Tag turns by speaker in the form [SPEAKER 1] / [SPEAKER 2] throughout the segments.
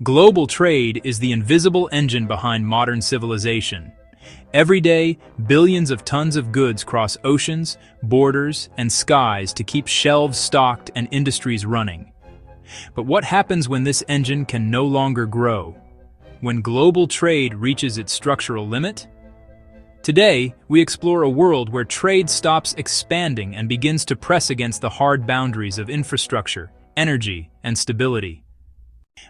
[SPEAKER 1] Global trade is the invisible engine behind modern civilization. Every day, billions of tons of goods cross oceans, borders, and skies to keep shelves stocked and industries running. But what happens when this engine can no longer grow? When global trade reaches its structural limit? Today, we explore a world where trade stops expanding and begins to press against the hard boundaries of infrastructure, energy, and stability.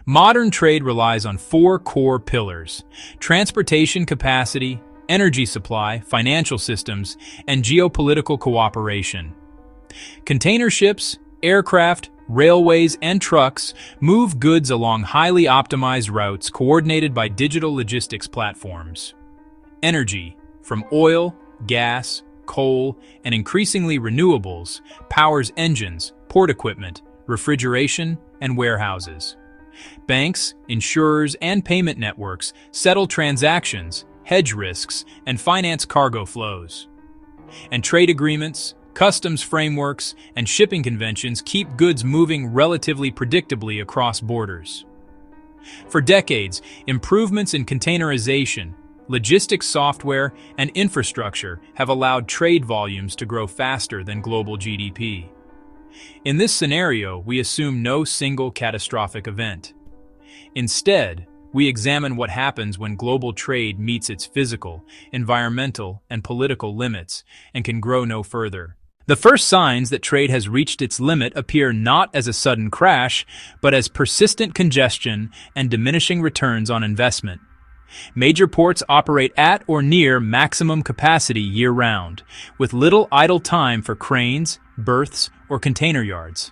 [SPEAKER 1] Modern trade relies on four core pillars: transportation capacity, energy supply, financial systems, and geopolitical cooperation. Container ships, aircraft, railways, and trucks move goods along highly optimized routes coordinated by digital logistics platforms. Energy, from oil, gas, coal, and increasingly renewables, powers engines, port equipment, refrigeration, and warehouses. Banks, insurers, and payment networks settle transactions, hedge risks, and finance cargo flows. And trade agreements, customs frameworks, and shipping conventions keep goods moving relatively predictably across borders. For decades, improvements in containerization, logistics software, and infrastructure have allowed trade volumes to grow faster than global GDP. In this scenario, we assume no single catastrophic event. Instead, we examine what happens when global trade meets its physical, environmental, and political limits and can grow no further. The first signs that trade has reached its limit appear not as a sudden crash, but as persistent congestion and diminishing returns on investment. Major ports operate at or near maximum capacity year-round, with little idle time for cranes, berths, or container yards.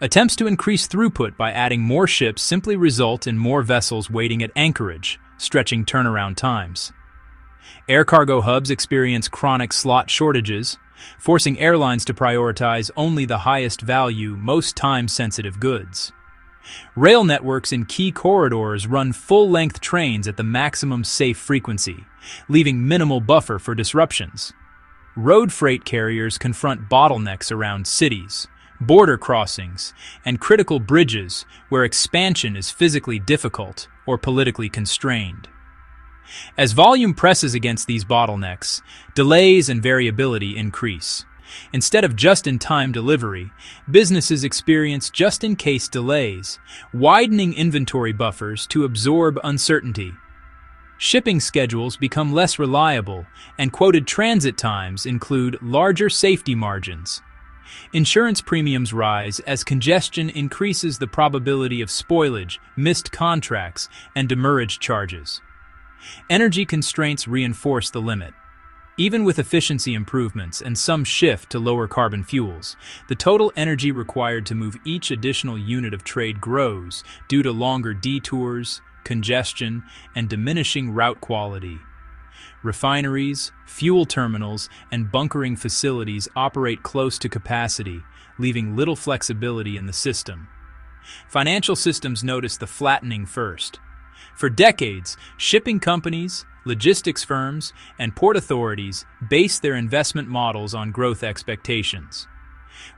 [SPEAKER 1] Attempts to increase throughput by adding more ships simply result in more vessels waiting at anchorage, stretching turnaround times. Air cargo hubs experience chronic slot shortages, forcing airlines to prioritize only the highest value, most time-sensitive goods. Rail networks in key corridors run full-length trains at the maximum safe frequency, leaving minimal buffer for disruptions. Road freight carriers confront bottlenecks around cities, border crossings, and critical bridges where expansion is physically difficult or politically constrained. As volume presses against these bottlenecks, delays and variability increase. Instead of just-in-time delivery, businesses experience just-in-case delays, widening inventory buffers to absorb uncertainty. Shipping schedules become less reliable, and quoted transit times include larger safety margins. Insurance premiums rise as congestion increases the probability of spoilage, missed contracts, and demurrage charges. Energy constraints reinforce the limit. Even with efficiency improvements and some shift to lower carbon fuels, the total energy required to move each additional unit of trade grows due to longer detours, congestion, and diminishing route quality. Refineries, fuel terminals, and bunkering facilities operate close to capacity, leaving little flexibility in the system. Financial systems notice the flattening first. For decades, shipping companies, logistics firms, and port authorities base their investment models on growth expectations.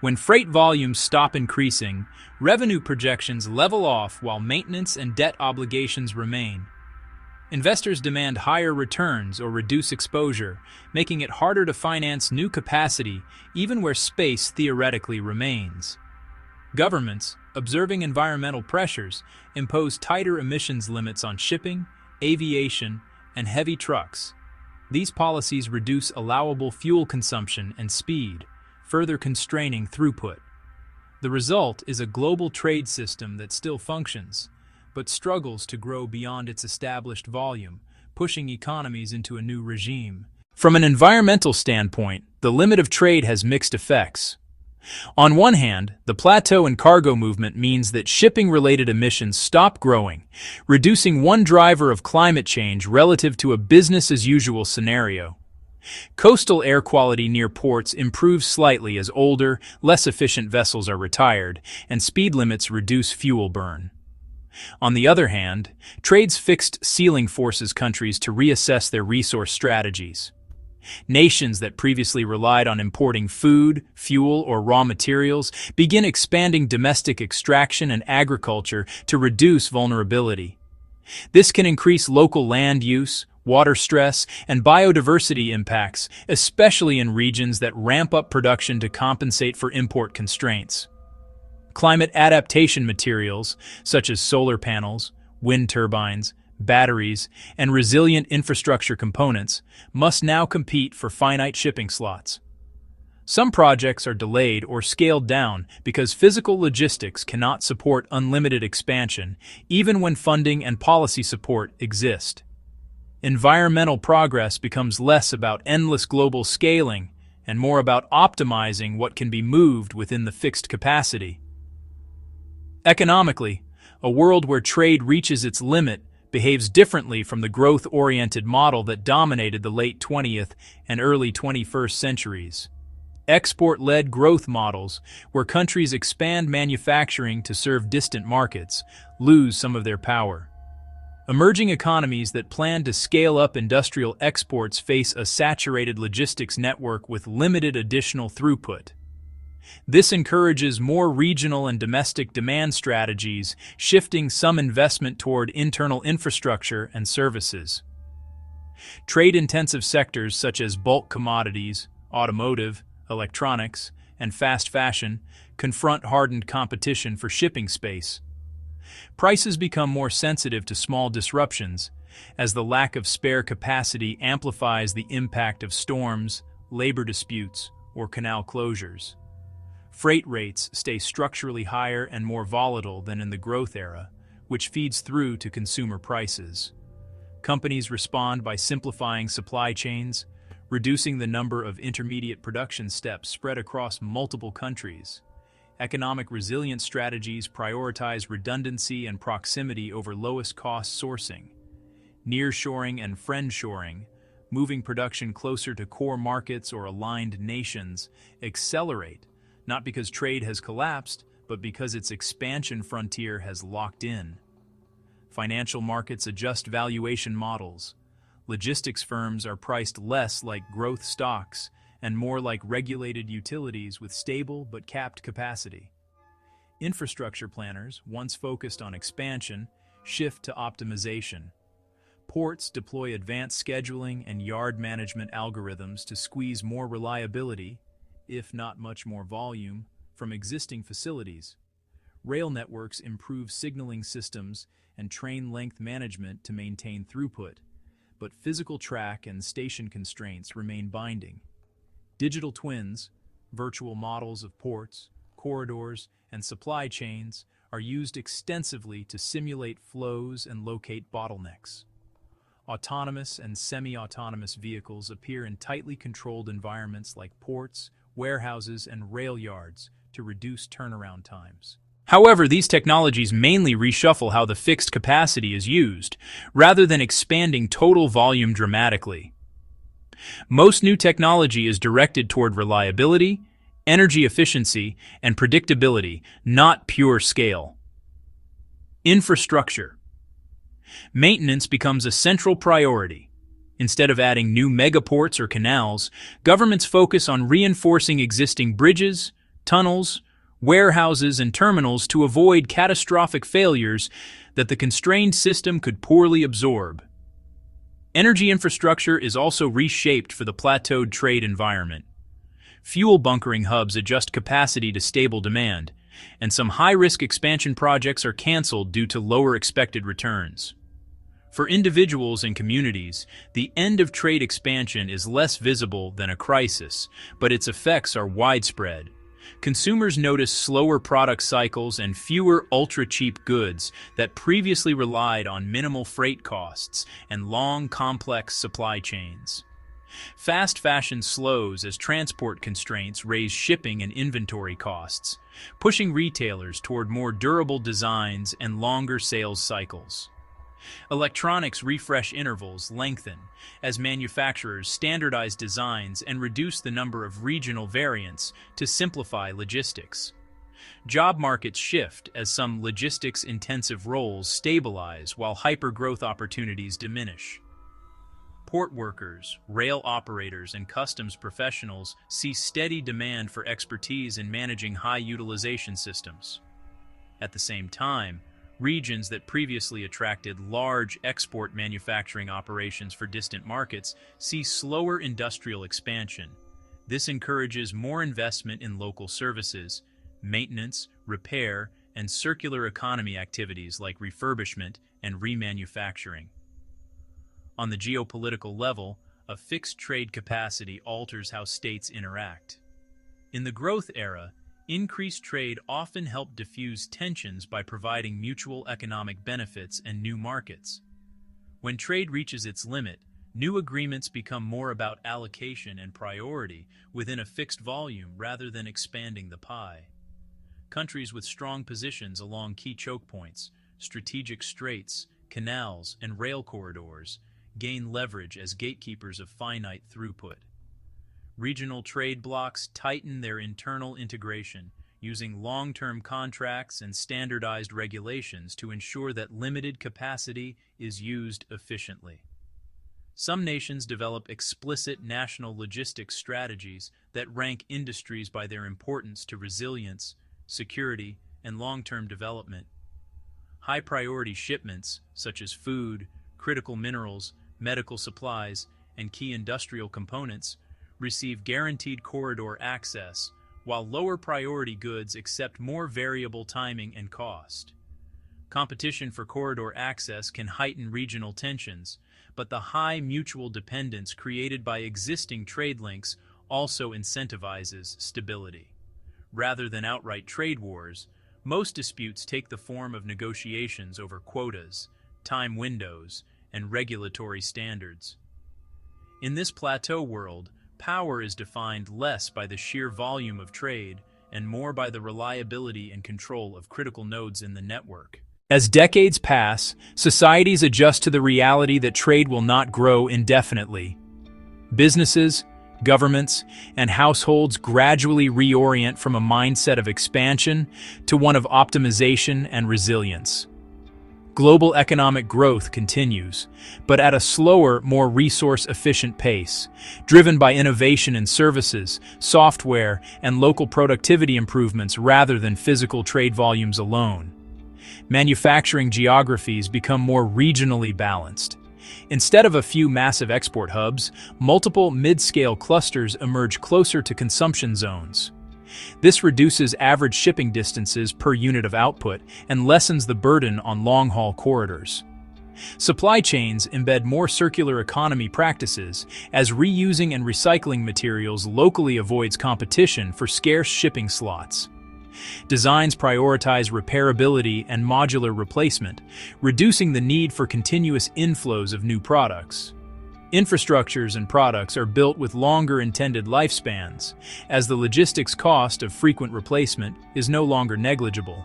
[SPEAKER 1] When freight volumes stop increasing, revenue projections level off while maintenance and debt obligations remain. Investors demand higher returns or reduce exposure, making it harder to finance new capacity even where space theoretically remains. Governments, observing environmental pressures, impose tighter emissions limits on shipping, aviation, and heavy trucks. These policies reduce allowable fuel consumption and speed, further constraining throughput. The result is a global trade system that still functions, but struggles to grow beyond its established volume, pushing economies into a new regime. From an environmental standpoint, the limit of trade has mixed effects. On one hand, the plateau in cargo movement means that shipping-related emissions stop growing, reducing one driver of climate change relative to a business-as-usual scenario. Coastal air quality near ports improves slightly as older, less efficient vessels are retired, and speed limits reduce fuel burn. On the other hand, trade's fixed ceiling forces countries to reassess their resource strategies. Nations that previously relied on importing food, fuel, or raw materials begin expanding domestic extraction and agriculture to reduce vulnerability. This can increase local land use, water stress, and biodiversity impacts, especially in regions that ramp up production to compensate for import constraints. Climate adaptation materials, such as solar panels, wind turbines, batteries, and resilient infrastructure components, must now compete for finite shipping slots. Some projects are delayed or scaled down because physical logistics cannot support unlimited expansion, even when funding and policy support exist. Environmental progress becomes less about endless global scaling and more about optimizing what can be moved within the fixed capacity. Economically, a world where trade reaches its limit behaves differently from the growth-oriented model that dominated the late 20th and early 21st centuries. Export-led growth models, where countries expand manufacturing to serve distant markets, lose some of their power. Emerging economies that plan to scale up industrial exports face a saturated logistics network with limited additional throughput. This encourages more regional and domestic demand strategies, shifting some investment toward internal infrastructure and services. Trade-intensive sectors such as bulk commodities, automotive, electronics, and fast fashion confront hardened competition for shipping space. Prices become more sensitive to small disruptions, as the lack of spare capacity amplifies the impact of storms, labor disputes, or canal closures. Freight rates stay structurally higher and more volatile than in the growth era, which feeds through to consumer prices. Companies respond by simplifying supply chains, reducing the number of intermediate production steps spread across multiple countries. Economic resilience strategies prioritize redundancy and proximity over lowest-cost sourcing. Nearshoring and friendshoring, moving production closer to core markets or aligned nations, accelerate, not because trade has collapsed, but because its expansion frontier has locked in. Financial markets adjust valuation models. Logistics firms are priced less like growth stocks and more like regulated utilities with stable but capped capacity. Infrastructure planners, once focused on expansion, shift to optimization. Ports deploy advanced scheduling and yard management algorithms to squeeze more reliability, if not much more volume, from existing facilities. Rail networks improve signaling systems and train length management to maintain throughput, but physical track and station constraints remain binding. Digital twins, virtual models of ports, corridors, and supply chains, are used extensively to simulate flows and locate bottlenecks. Autonomous and semi-autonomous vehicles appear in tightly controlled environments like ports, warehouses, and rail yards to reduce turnaround times. However, these technologies mainly reshuffle how the fixed capacity is used, rather than expanding total volume dramatically. Most new technology is directed toward reliability, energy efficiency, and predictability, not pure scale. Infrastructure. Maintenance becomes a central priority. Instead of adding new megaports or canals, governments focus on reinforcing existing bridges, tunnels, warehouses, and terminals to avoid catastrophic failures that the constrained system could poorly absorb. Energy infrastructure is also reshaped for the plateaued trade environment. Fuel bunkering hubs adjust capacity to stable demand, and some high-risk expansion projects are canceled due to lower expected returns. For individuals and communities, the end of trade expansion is less visible than a crisis, but its effects are widespread. Consumers notice slower product cycles and fewer ultra-cheap goods that previously relied on minimal freight costs and long, complex supply chains. Fast fashion slows as transport constraints raise shipping and inventory costs, pushing retailers toward more durable designs and longer sales cycles. Electronics refresh intervals lengthen as manufacturers standardize designs and reduce the number of regional variants to simplify logistics. Job markets shift as some logistics-intensive roles stabilize while hyper-growth opportunities diminish. Port workers, rail operators, and customs professionals see steady demand for expertise in managing high utilization systems. At the same time, regions that previously attracted large export manufacturing operations for distant markets see slower industrial expansion. This encourages more investment in local services, maintenance, repair, and circular economy activities like refurbishment and remanufacturing. On the geopolitical level, a fixed trade capacity alters how states interact. In the growth era, increased trade often helped diffuse tensions by providing mutual economic benefits and new markets. When trade reaches its limit, new agreements become more about allocation and priority within a fixed volume rather than expanding the pie. Countries with strong positions along key choke points, strategic straits, canals, and rail corridors gain leverage as gatekeepers of finite throughput. Regional trade blocs tighten their internal integration, using long-term contracts and standardized regulations to ensure that limited capacity is used efficiently. Some nations develop explicit national logistics strategies that rank industries by their importance to resilience, security, and long-term development. High-priority shipments, such as food, critical minerals, medical supplies, and key industrial components, receive guaranteed corridor access, while lower-priority goods accept more variable timing and cost. Competition for corridor access can heighten regional tensions, but the high mutual dependence created by existing trade links also incentivizes stability. Rather than outright trade wars, most disputes take the form of negotiations over quotas, time windows, and regulatory standards. In this plateau world, power is defined less by the sheer volume of trade and more by the reliability and control of critical nodes in the network. As decades pass, societies adjust to the reality that trade will not grow indefinitely. Businesses, governments, and households gradually reorient from a mindset of expansion to one of optimization and resilience. Global economic growth continues, but at a slower, more resource-efficient pace, driven by innovation in services, software, and local productivity improvements rather than physical trade volumes alone. Manufacturing geographies become more regionally balanced. Instead of a few massive export hubs, multiple mid-scale clusters emerge closer to consumption zones. This reduces average shipping distances per unit of output and lessens the burden on long-haul corridors. Supply chains embed more circular economy practices as reusing and recycling materials locally avoids competition for scarce shipping slots. Designs prioritize repairability and modular replacement, reducing the need for continuous inflows of new products. Infrastructures and products are built with longer intended lifespans, as the logistics cost of frequent replacement is no longer negligible.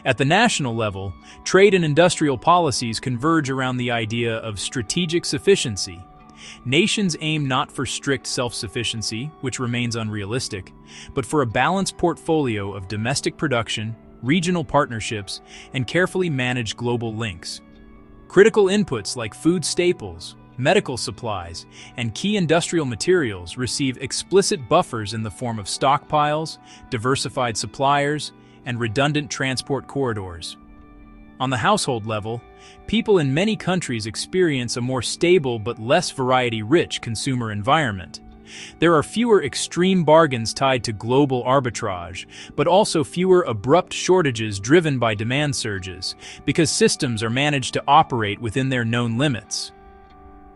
[SPEAKER 1] At the national level, trade and industrial policies converge around the idea of strategic sufficiency. Nations aim not for strict self-sufficiency, which remains unrealistic, but for a balanced portfolio of domestic production, regional partnerships, and carefully managed global links. Critical inputs like food staples, medical supplies, and key industrial materials receive explicit buffers in the form of stockpiles, diversified suppliers, and redundant transport corridors. On the household level, people in many countries experience a more stable but less variety-rich consumer environment. There are fewer extreme bargains tied to global arbitrage, but also fewer abrupt shortages driven by demand surges, because systems are managed to operate within their known limits.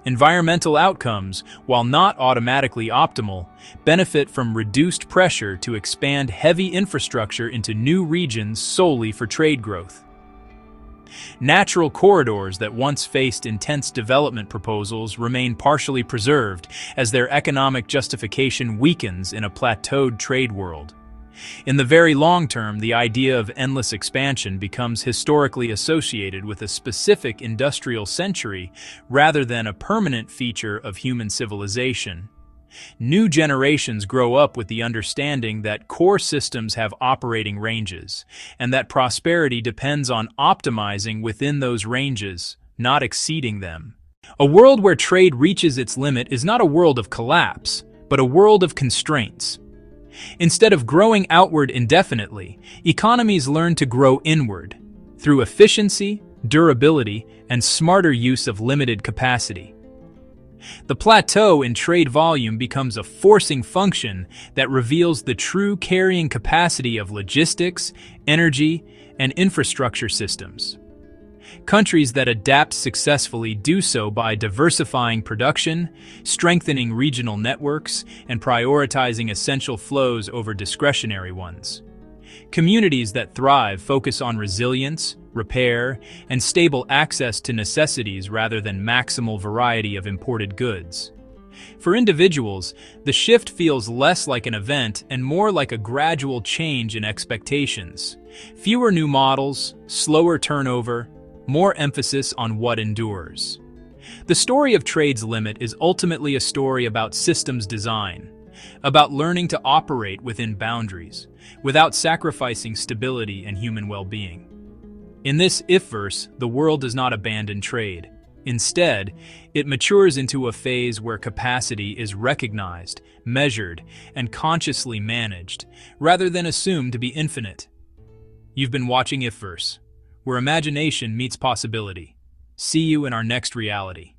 [SPEAKER 1] Environmental outcomes, while not automatically optimal, benefit from reduced pressure to expand heavy infrastructure into new regions solely for trade growth. Natural corridors that once faced intense development proposals remain partially preserved as their economic justification weakens in a plateaued trade world. In the very long term, the idea of endless expansion becomes historically associated with a specific industrial century rather than a permanent feature of human civilization. New generations grow up with the understanding that core systems have operating ranges, and that prosperity depends on optimizing within those ranges, not exceeding them. A world where trade reaches its limit is not a world of collapse, but a world of constraints. Instead of growing outward indefinitely, economies learn to grow inward, through efficiency, durability, and smarter use of limited capacity. The plateau in trade volume becomes a forcing function that reveals the true carrying capacity of logistics, energy, and infrastructure systems. Countries that adapt successfully do so by diversifying production, strengthening regional networks, and prioritizing essential flows over discretionary ones. Communities that thrive focus on resilience, repair, and stable access to necessities rather than maximal variety of imported goods. For individuals, the shift feels less like an event and more like a gradual change in expectations. Fewer new models, slower turnover, more emphasis on what endures. The story of trade's limit is ultimately a story about systems design, about learning to operate within boundaries, without sacrificing stability and human well-being. In this IfVerse, the world does not abandon trade. Instead, it matures into a phase where capacity is recognized, measured, and consciously managed, rather than assumed to be infinite. You've been watching IfVerse, where imagination meets possibility. See you in our next reality.